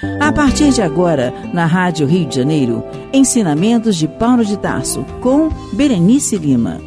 A partir de agora, na Rádio Rio de Janeiro, ensinamentos de Paulo de Tarso, com Berenice Lima.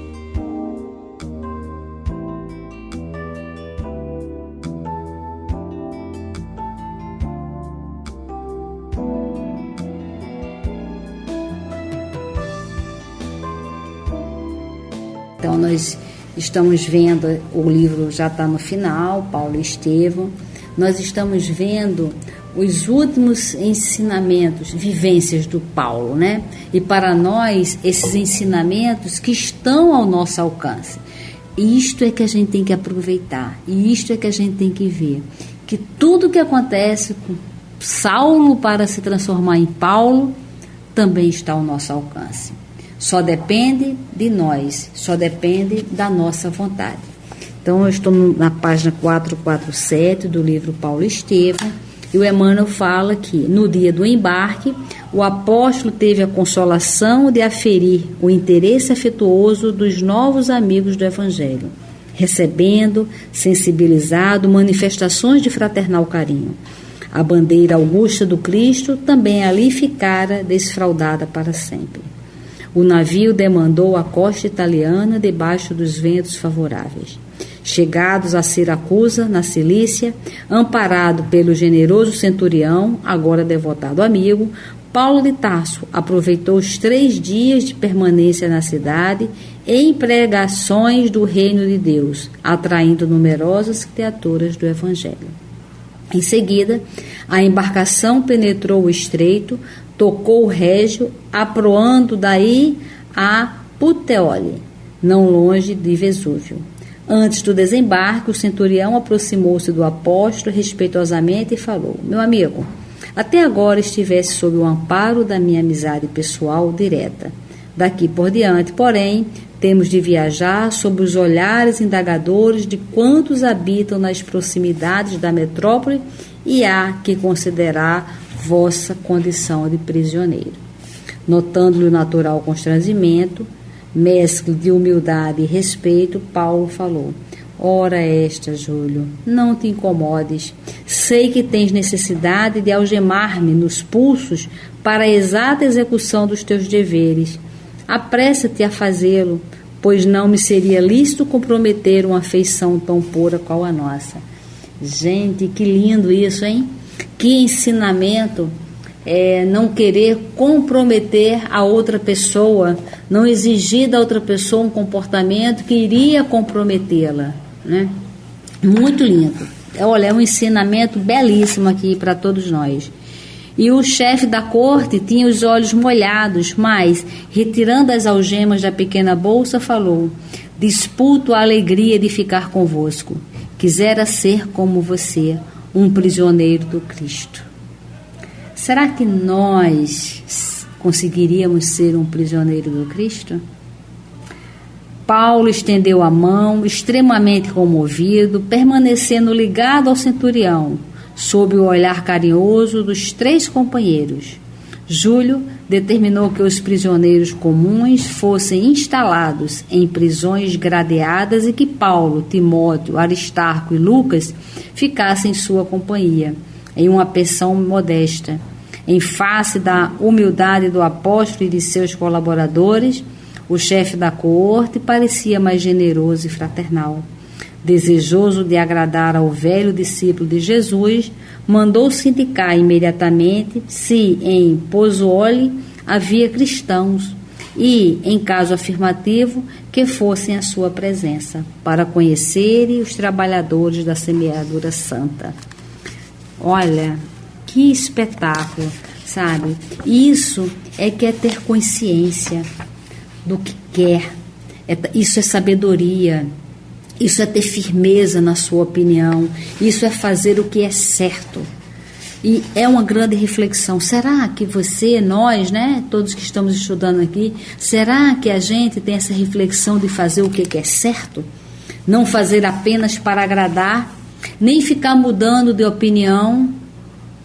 Então, nós estamos vendo, o livro já está no final, Paulo e Estevão. Nós estamos vendo os últimos ensinamentos, vivências do Paulo, né? E para nós, esses ensinamentos que estão ao nosso alcance. E isto é que a gente tem que aproveitar, e isto é que a gente tem que ver. Que tudo que acontece com Saulo para se transformar em Paulo, também está ao nosso alcance. Só depende de nós, só depende da nossa vontade. Então, eu estou na página 447 do livro Paulo e Estevão, e o Emmanuel fala que, no dia do embarque, o apóstolo teve a consolação de aferir o interesse afetuoso dos novos amigos do Evangelho, recebendo, sensibilizado, manifestações de fraternal carinho. A bandeira augusta do Cristo também ali ficara desfraldada para sempre. O navio demandou a costa italiana debaixo dos ventos favoráveis. Chegados a Siracusa, na Cilícia, amparado pelo generoso centurião, agora devotado amigo, Paulo de Tarso aproveitou os 3 dias de permanência na cidade em pregações do reino de Deus, atraindo numerosas criaturas do Evangelho. Em seguida, a embarcação penetrou o estreito, tocou o Régio, aproando daí a Puteoli, não longe de Vesúvio. Antes do desembarque, o centurião aproximou-se do apóstolo respeitosamente e falou: meu amigo, até agora estivesse sob o amparo da minha amizade pessoal direta. Daqui por diante, porém, temos de viajar sob os olhares indagadores de quantos habitam nas proximidades da metrópole e há que considerar vossa condição de prisioneiro. Notando-lhe o natural constrangimento, mescla de humildade e respeito, Paulo falou: ora esta, Júlio, não te incomodes. Sei que tens necessidade de algemar-me nos pulsos para a exata execução dos teus deveres. Apressa-te a fazê-lo, pois não me seria lícito comprometer uma afeição tão pura qual a nossa. Gente, que lindo isso, hein? Que ensinamento! Não querer comprometer a outra pessoa, não exigir da outra pessoa um comportamento que iria comprometê-la, né? Muito lindo. Olha, é um ensinamento belíssimo aqui para todos nós. E o chefe da corte tinha os olhos molhados, mas, retirando as algemas da pequena bolsa, falou: disputo a alegria de ficar convosco. Quisera ser como você, um prisioneiro do Cristo. Será que nós conseguiríamos ser um prisioneiro do Cristo? Paulo estendeu a mão, extremamente comovido, permanecendo ligado ao centurião, sob o olhar carinhoso dos 3 companheiros. Júlio determinou que os prisioneiros comuns fossem instalados em prisões gradeadas e que Paulo, Timóteo, Aristarco e Lucas ficassem em sua companhia, em uma pensão modesta. Em face da humildade do apóstolo e de seus colaboradores, o chefe da coorte parecia mais generoso e fraternal. Desejoso de agradar ao velho discípulo de Jesus, mandou-se indicar imediatamente se em Pozzuoli havia cristãos e, em caso afirmativo, que fossem à sua presença, para conhecerem os trabalhadores da semeadura santa. Olha, que espetáculo, sabe? Isso é que é ter consciência do que quer. Isso é sabedoria. Isso é ter firmeza na sua opinião. Isso é fazer o que é certo. E é uma grande reflexão. Será que você, nós, né, todos que estamos estudando aqui, será que a gente tem essa reflexão de fazer o que é certo? Não fazer apenas para agradar, nem ficar mudando de opinião,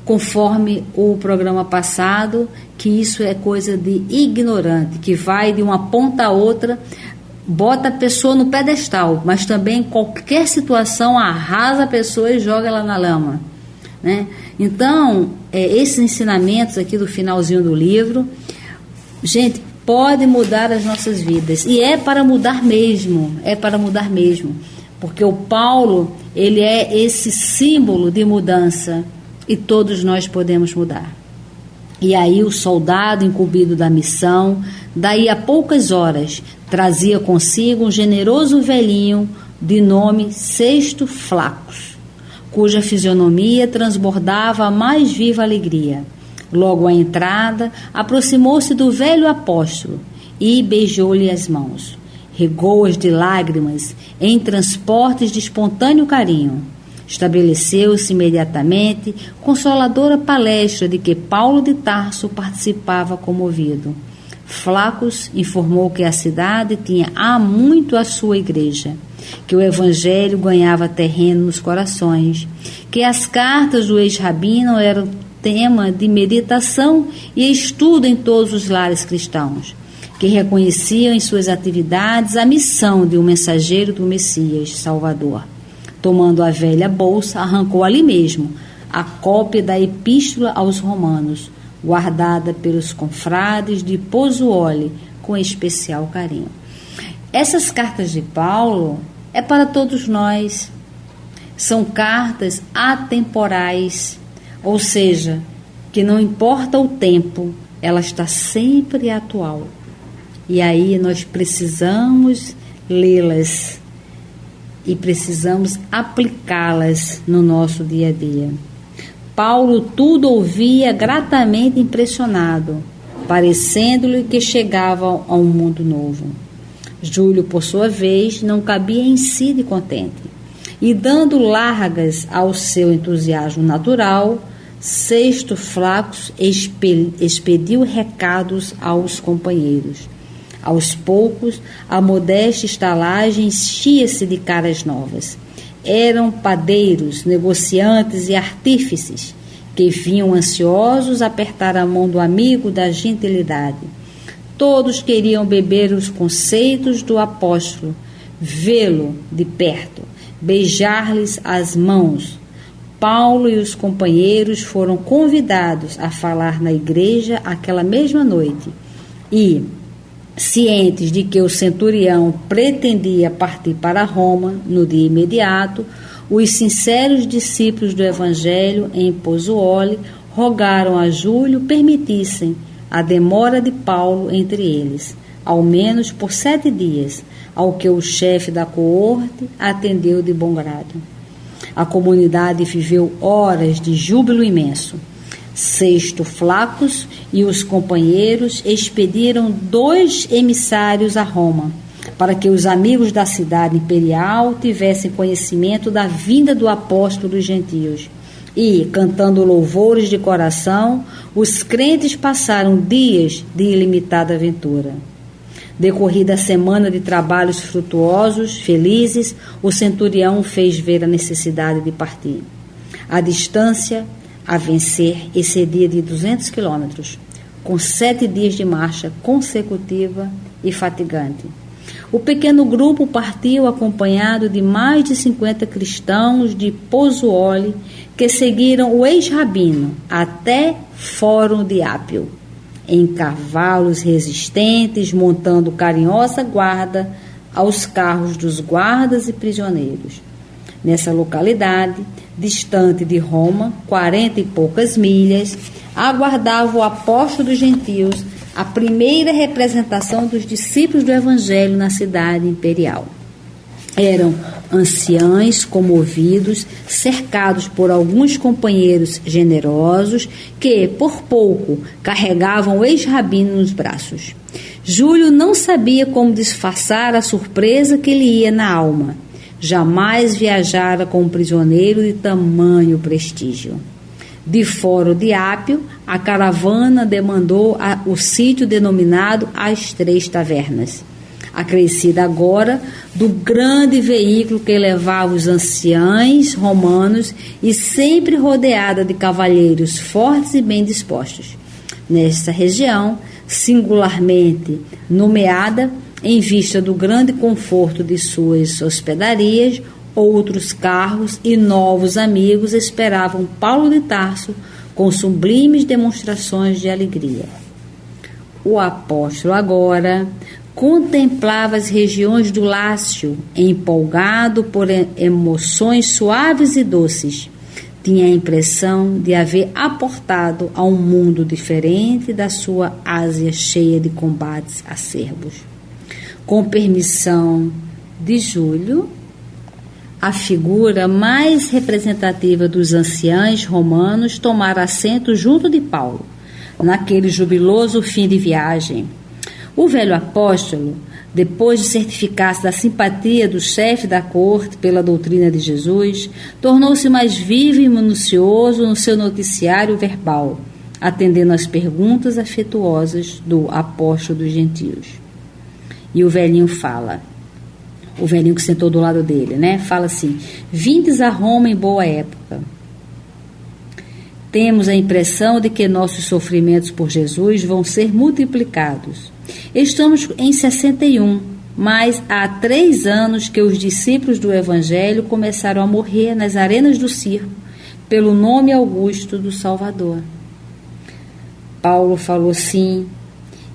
conforme o programa passado, que isso é coisa de ignorante, que vai de uma ponta a outra, bota a pessoa no pedestal, mas também em qualquer situação arrasa a pessoa e joga ela na lama. né? Então, esses ensinamentos aqui do finalzinho do livro, gente, pode mudar as nossas vidas. E é para mudar mesmo, porque o Paulo, ele é esse símbolo de mudança e todos nós podemos mudar. E aí o soldado incumbido da missão, daí a poucas horas, trazia consigo um generoso velhinho de nome Sexto Flacos, cuja fisionomia transbordava a mais viva alegria. Logo à entrada, aproximou-se do velho apóstolo e beijou-lhe as mãos. Regou-as de lágrimas em transportes de espontâneo carinho. Estabeleceu-se imediatamente consoladora palestra de que Paulo de Tarso participava comovido. Flacos informou que a cidade tinha há muito a sua igreja, que o evangelho ganhava terreno nos corações, que as cartas do ex-rabino eram tema de meditação e estudo em todos os lares cristãos, que reconheciam em suas atividades a missão de um mensageiro do Messias Salvador. Tomando a velha bolsa, arrancou ali mesmo a cópia da Epístola aos Romanos, guardada pelos confrades de Pozzuoli com especial carinho. Essas cartas de Paulo é para todos nós. São cartas atemporais, ou seja, que não importa o tempo, ela está sempre atual. E aí nós precisamos lê-las e precisamos aplicá-las no nosso dia a dia. Paulo tudo ouvia gratamente impressionado, parecendo-lhe que chegava a um mundo novo. Júlio, por sua vez, não cabia em si de contente, e dando largas ao seu entusiasmo natural, Sexto Flacos expediu recados aos companheiros. Aos poucos, a modesta estalagem enchia-se de caras novas. Eram padeiros, negociantes e artífices que vinham ansiosos apertar a mão do amigo da gentilidade. Todos queriam beber os conceitos do apóstolo, vê-lo de perto, beijar-lhes as mãos. Paulo e os companheiros foram convidados a falar na igreja aquela mesma noite e, cientes de que o centurião pretendia partir para Roma no dia imediato, os sinceros discípulos do Evangelho em Pozzuoli rogaram a Júlio permitissem a demora de Paulo entre eles, ao menos por 7 dias, ao que o chefe da coorte atendeu de bom grado. A comunidade viveu horas de júbilo imenso. Sexto Flacos e os companheiros expediram 2 emissários a Roma, para que os amigos da cidade imperial tivessem conhecimento da vinda do apóstolo dos gentios. E, cantando louvores de coração, os crentes passaram dias de ilimitada aventura. Decorrida a semana de trabalhos frutuosos, felizes, o centurião fez ver a necessidade de partir. A distância a vencer excedia de 200 quilômetros, com 7 dias de marcha consecutiva e fatigante. O pequeno grupo partiu acompanhado de mais de 50 cristãos de Pozzuoli que seguiram o ex-rabino até Fórum de Ápio, em cavalos resistentes, montando carinhosa guarda aos carros dos guardas e prisioneiros. Nessa localidade, distante de Roma, 40 e poucas milhas, aguardava o apóstolo dos gentios, a primeira representação dos discípulos do Evangelho na cidade imperial. Eram anciãos comovidos, cercados por alguns companheiros generosos que, por pouco, carregavam o ex-rabino nos braços. Júlio não sabia como disfarçar a surpresa que lhe ia na alma. Jamais viajara com um prisioneiro de tamanho prestígio. De Fórum de Ápio, a caravana demandou o sítio denominado As 3 Tavernas, acrescida agora do grande veículo que levava os anciãos romanos e sempre rodeada de cavalheiros fortes e bem dispostos. Nesta região, singularmente nomeada, em vista do grande conforto de suas hospedarias, Outros carros e novos amigos esperavam Paulo de Tarso com sublimes demonstrações de alegria. O apóstolo agora contemplava as regiões do Lácio, empolgado por emoções suaves e doces. Tinha a impressão de haver aportado a um mundo diferente da sua Ásia cheia de combates acerbos. Com permissão de Júlio, a figura mais representativa dos anciãos romanos tomara assento junto de Paulo, naquele jubiloso fim de viagem. O velho apóstolo, depois de certificar-se da simpatia do chefe da corte pela doutrina de Jesus, tornou-se mais vivo e minucioso no seu noticiário verbal, atendendo às perguntas afetuosas do apóstolo dos gentios. E o velhinho fala, o velhinho que sentou do lado dele, né? Fala assim: vindes a Roma em boa época. Temos a impressão de que nossos sofrimentos por Jesus vão ser multiplicados. Estamos em 61, mas há 3 anos que os discípulos do Evangelho começaram a morrer nas arenas do circo pelo nome augusto do Salvador. Paulo falou sim.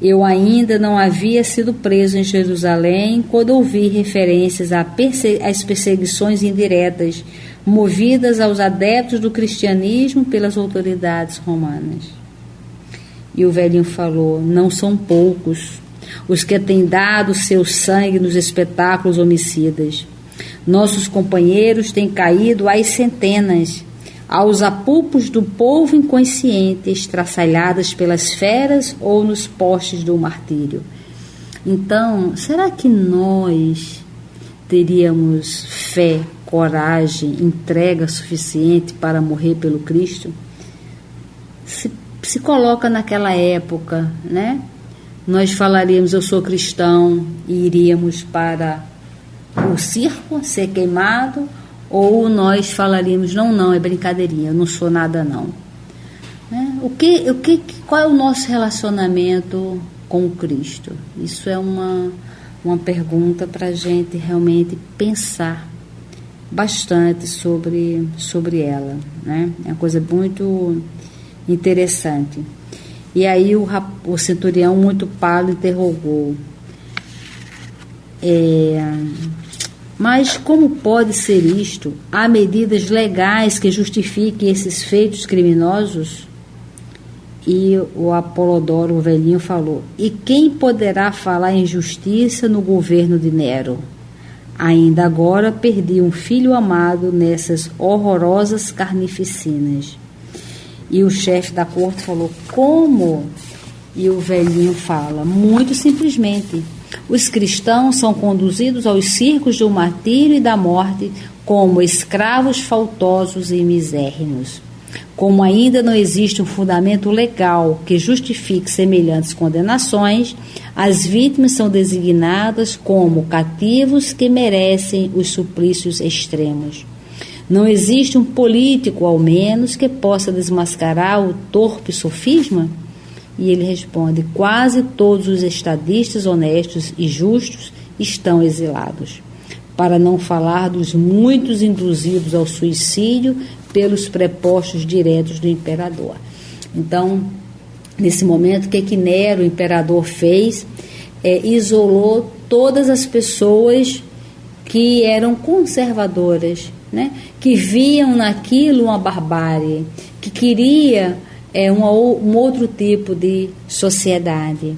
Eu ainda não havia sido preso em Jerusalém quando ouvi referências às perseguições indiretas movidas aos adeptos do cristianismo pelas autoridades romanas. E o velhinho falou: não são poucos os que têm dado seu sangue nos espetáculos homicidas. Nossos companheiros têm caído às centenas, aos apupos do povo inconsciente, estraçalhadas pelas feras ou nos postes do martírio. Então, será que nós teríamos fé, coragem, entrega suficiente para morrer pelo Cristo? Se coloca naquela época, né? Nós falaríamos: eu sou cristão, e iríamos para o circo ser queimado, ou nós falaríamos: não, é brincadeirinha, eu não sou nada não. Né? Qual é o nosso relacionamento com o Cristo? Isso é uma pergunta para a gente realmente pensar bastante sobre ela, né? É uma coisa muito interessante. E aí o centurião, muito pálido, interrogou: mas como pode ser isto? Há medidas legais que justifiquem esses feitos criminosos? E o Apolodoro, o velhinho, falou: e quem poderá falar em justiça no governo de Nero? Ainda agora perdi um filho amado nessas horrorosas carnificinas. E o chefe da corte falou: como? E o velhinho fala: muito simplesmente. Os cristãos são conduzidos aos circos do martírio e da morte como escravos faltosos e misérrimos. Como ainda não existe um fundamento legal que justifique semelhantes condenações, as vítimas são designadas como cativos que merecem os suplícios extremos. Não existe um político, ao menos, que possa desmascarar o torpe sofisma? E ele responde: quase todos os estadistas honestos e justos estão exilados, para não falar dos muitos induzidos ao suicídio pelos prepostos diretos do imperador. Então, nesse momento, o que Nero, o imperador, fez? Isolou todas as pessoas que eram conservadoras, né? Que viam naquilo uma barbárie, que queria um outro tipo de sociedade.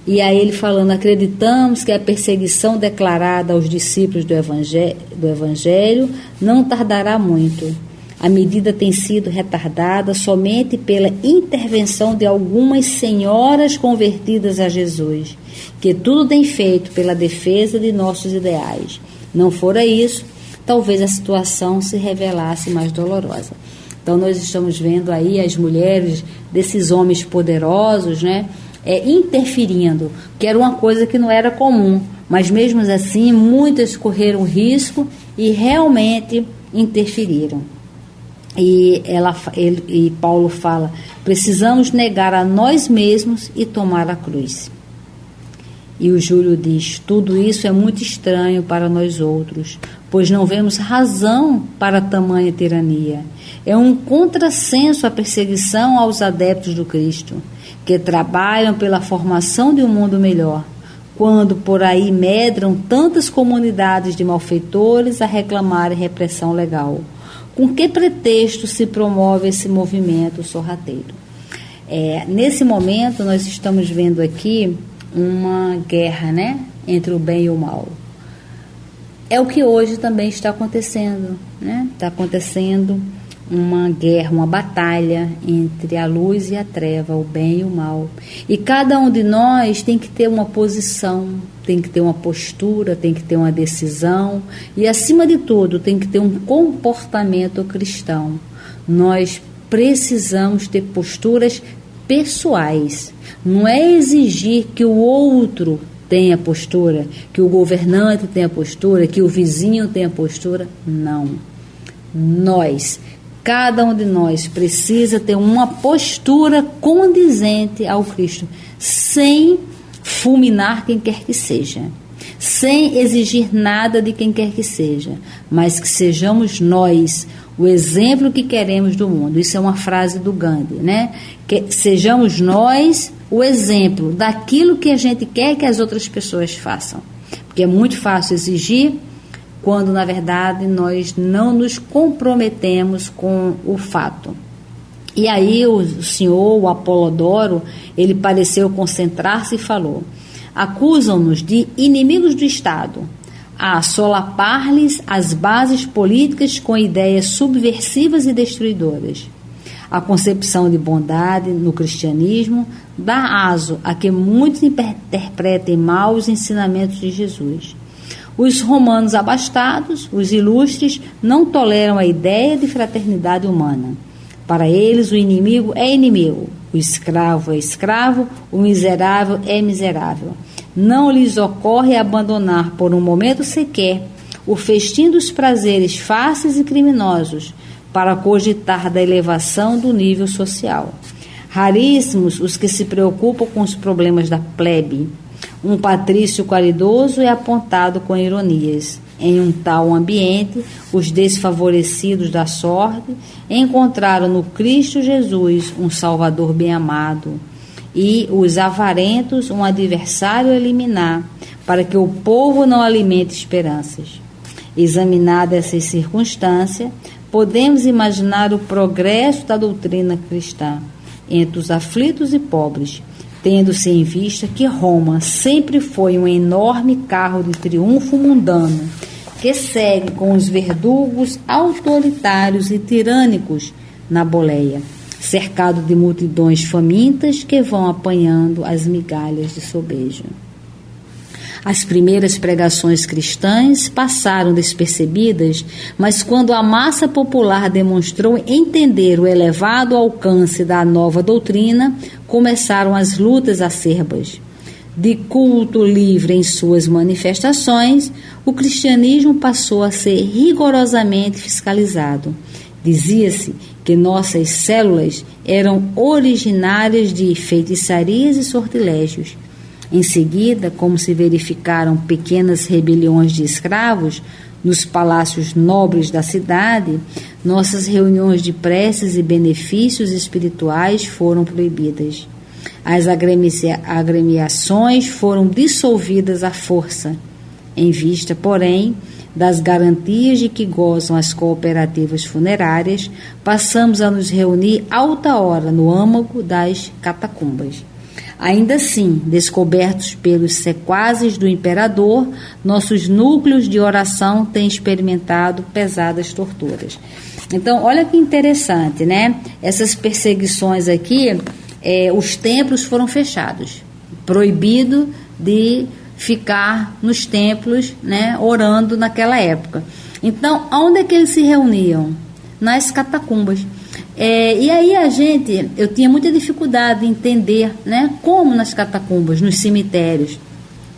E aí ele falando: acreditamos que a perseguição declarada aos discípulos do Evangelho não tardará muito. A medida tem sido retardada somente pela intervenção de algumas senhoras convertidas a Jesus, que tudo tem feito pela defesa de nossos ideais. Não fora isso, talvez a situação se revelasse mais dolorosa. Então nós estamos vendo aí as mulheres desses homens poderosos, né, interferindo, que era uma coisa que não era comum, mas mesmo assim muitas correram risco e realmente interferiram. E Paulo fala: precisamos negar a nós mesmos e tomar a cruz. E o Júlio diz: tudo isso é muito estranho para nós outros, pois não vemos razão para tamanha tirania. É um contrassenso a perseguição aos adeptos do Cristo, que trabalham pela formação de um mundo melhor, quando por aí medram tantas comunidades de malfeitores a reclamarem repressão legal. Com que pretexto se promove esse movimento sorrateiro? Nesse momento, nós estamos vendo aqui uma guerra, né, entre o bem e o mal. É o que hoje também está acontecendo, né? Está acontecendo uma guerra, uma batalha entre a luz e a treva, o bem e o mal. E cada um de nós tem que ter uma posição, tem que ter uma postura, tem que ter uma decisão e, acima de tudo, tem que ter um comportamento cristão. Nós precisamos ter posturas pessoais. Não é exigir que o outro tenha postura, que o governante tenha postura, que o vizinho tenha postura. Não. Cada um de nós precisa ter uma postura condizente ao Cristo, sem fulminar quem quer que seja, sem exigir nada de quem quer que seja, mas que sejamos nós o exemplo que queremos do mundo. Isso é uma frase do Gandhi, né? Que sejamos nós o exemplo daquilo que a gente quer que as outras pessoas façam, porque é muito fácil exigir quando na verdade nós não nos comprometemos com o fato. E aí o senhor, o Apolodoro, ele pareceu concentrar-se e falou: acusam-nos de inimigos do Estado, a solapar-lhes as bases políticas com ideias subversivas e destruidoras. A concepção de bondade no cristianismo dá aso a que muitos interpretem mal os ensinamentos de Jesus. Os romanos abastados, os ilustres, não toleram a ideia de fraternidade humana. Para eles, o inimigo é inimigo, o escravo é escravo, o miserável é miserável. Não lhes ocorre abandonar por um momento sequer o festim dos prazeres fáceis e criminosos para cogitar da elevação do nível social. Raríssimos os que se preocupam com os problemas da plebe. Um patrício caridoso é apontado com ironias. Em um tal ambiente, os desfavorecidos da sorte encontraram no Cristo Jesus um Salvador bem-amado e os avarentos um adversário a eliminar, para que o povo não alimente esperanças. Examinada essa circunstância, podemos imaginar o progresso da doutrina cristã entre os aflitos e pobres, tendo-se em vista que Roma sempre foi um enorme carro de triunfo mundano, que segue com os verdugos autoritários e tirânicos na boleia, cercado de multidões famintas que vão apanhando as migalhas de sobejo. As primeiras pregações cristãs passaram despercebidas, mas quando a massa popular demonstrou entender o elevado alcance da nova doutrina, começaram as lutas acerbas. De culto livre em suas manifestações, o cristianismo passou a ser rigorosamente fiscalizado. Dizia-se que nossas células eram originárias de feitiçarias e sortilégios. Em seguida, como se verificaram pequenas rebeliões de escravos nos palácios nobres da cidade, nossas reuniões de preces e benefícios espirituais foram proibidas. As agremiações foram dissolvidas à força, em vista, porém, das garantias de que gozam as cooperativas funerárias, passamos a nos reunir alta hora no âmago das catacumbas. Ainda assim, descobertos pelos sequazes do imperador, nossos núcleos de oração têm experimentado pesadas torturas. Então, olha que interessante, né? Essas perseguições aqui, os templos foram fechados, proibido de ficar nos templos, né, orando naquela época. Então, onde é que eles se reuniam? Nas catacumbas. E aí eu tinha muita dificuldade em entender, né, como nas catacumbas, nos cemitérios.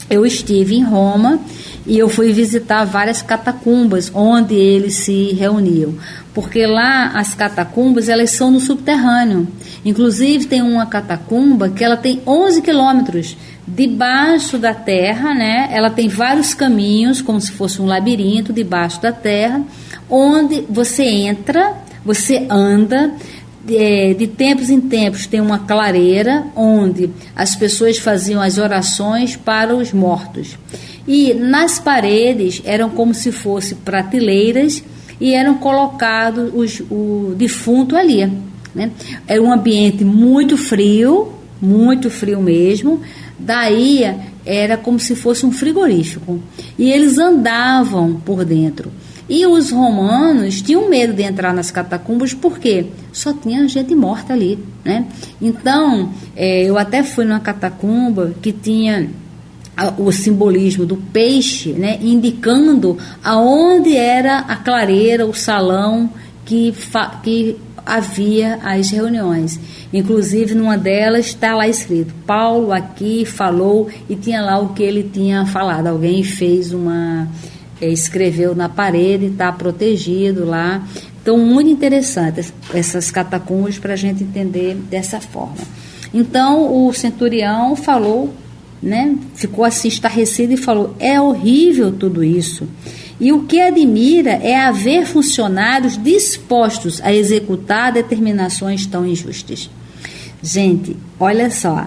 Eu estive em Roma e eu fui visitar várias catacumbas onde eles se reuniam, porque lá as catacumbas elas são no subterrâneo. Inclusive tem uma catacumba que ela tem 11 quilômetros debaixo da terra, né? Ela tem vários caminhos, como se fosse um labirinto debaixo da terra, onde você entra, você anda. De tempos em tempos tem uma clareira onde as pessoas faziam as orações para os mortos. E nas paredes eram como se fossem prateleiras e eram colocados o defunto ali, né? Era um ambiente muito frio mesmo. Daí era como se fosse um frigorífico. E eles andavam por dentro. E os romanos tinham medo de entrar nas catacumbas porque só tinha gente morta ali, né? Então, eu até fui numa catacumba que tinha o simbolismo do peixe, né? Indicando aonde era a clareira, o salão que havia as reuniões. Inclusive, numa delas está lá escrito: Paulo aqui falou, e tinha lá o que ele tinha falado. Alguém fez escreveu na parede, está protegido lá. Então, muito interessante essas catacumbas para a gente entender dessa forma. Então, o centurião falou, né, ficou assim estarrecido e falou: é horrível tudo isso. E o que admira é haver funcionários dispostos a executar determinações tão injustas. Gente, olha só,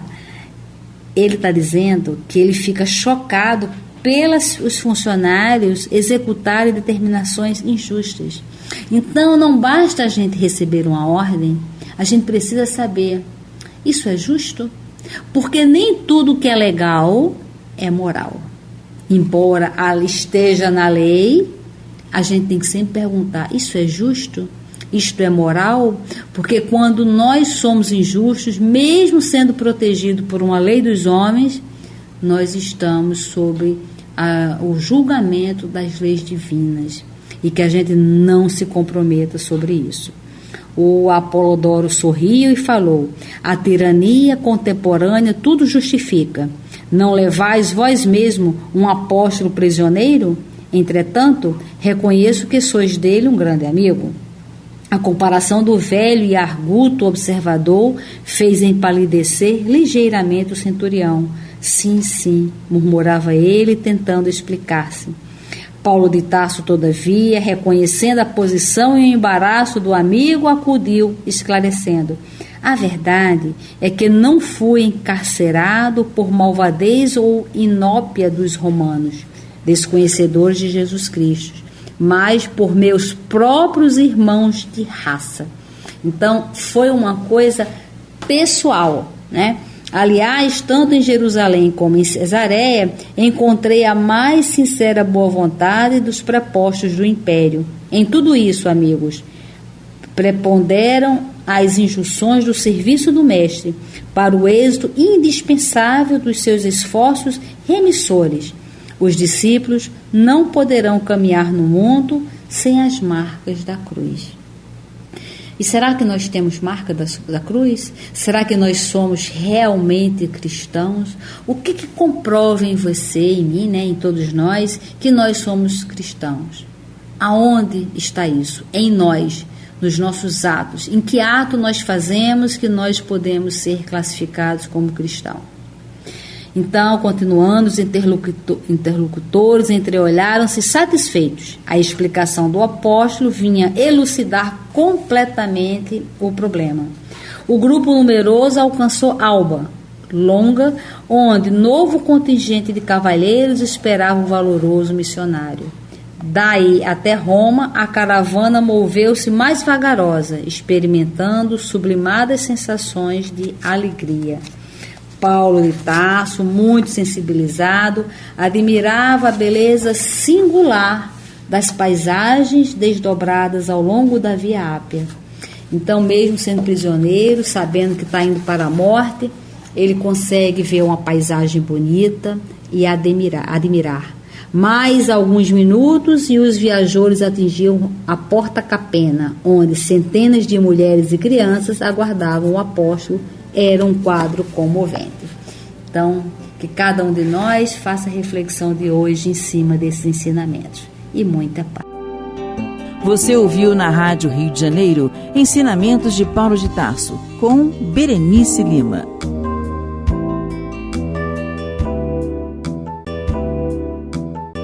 ele está dizendo que ele fica chocado os funcionários executarem determinações injustas. Então, não basta a gente receber uma ordem, a gente precisa saber: isso é justo? Porque nem tudo que é legal é moral. Embora esteja na lei, a gente tem que sempre perguntar: isso é justo? Isto é moral? Porque quando nós somos injustos, mesmo sendo protegidos por uma lei dos homens, nós estamos sob o julgamento das leis divinas, e que a gente não se comprometa sobre isso. O Apolodoro sorriu e falou: a tirania contemporânea tudo justifica. Não levais vós mesmo um apóstolo prisioneiro? Entretanto, reconheço que sois dele um grande amigo. A comparação do velho e arguto observador fez empalidecer ligeiramente o centurião. Sim, sim, murmurava ele, tentando explicar-se. Paulo de Tarso, todavia, reconhecendo a posição e o embaraço do amigo, acudiu, esclarecendo: a verdade é que não fui encarcerado por malvadez ou inópia dos romanos, desconhecedores de Jesus Cristo, mas por meus próprios irmãos de raça. Então, foi uma coisa pessoal, né? Aliás, tanto em Jerusalém como em Cesareia, encontrei a mais sincera boa vontade dos prepostos do império. Em tudo isso, amigos, preponderam as injunções do serviço do Mestre para o êxito indispensável dos seus esforços remissores. Os discípulos não poderão caminhar no mundo sem as marcas da cruz. E será que nós temos marca da cruz? Será que nós somos realmente cristãos? O que comprova em você, em mim, né, em todos nós, que nós somos cristãos? Aonde está isso? Em nós, nos nossos atos. Em que ato nós fazemos que nós podemos ser classificados como cristãos? Então, continuando, os interlocutores entreolharam-se satisfeitos. A explicação do apóstolo vinha elucidar completamente o problema. O grupo numeroso alcançou Alba Longa, onde novo contingente de cavalheiros esperava o valoroso missionário. Daí até Roma, a caravana moveu-se mais vagarosa, experimentando sublimadas sensações de alegria. Paulo de Tarso, muito sensibilizado, admirava a beleza singular das paisagens desdobradas ao longo da Via Ápia. Então, mesmo sendo prisioneiro, sabendo que está indo para a morte, ele consegue ver uma paisagem bonita e admirar. Mais alguns minutos e os viajores atingiam a Porta Capena, onde centenas de mulheres e crianças aguardavam o apóstolo. Era um quadro comovente. Então, Que cada um de nós faça a reflexão de hoje em cima desses ensinamentos. E muita paz. Você ouviu na Rádio Rio de Janeiro Ensinamentos de Paulo de Tarso, com Berenice Lima.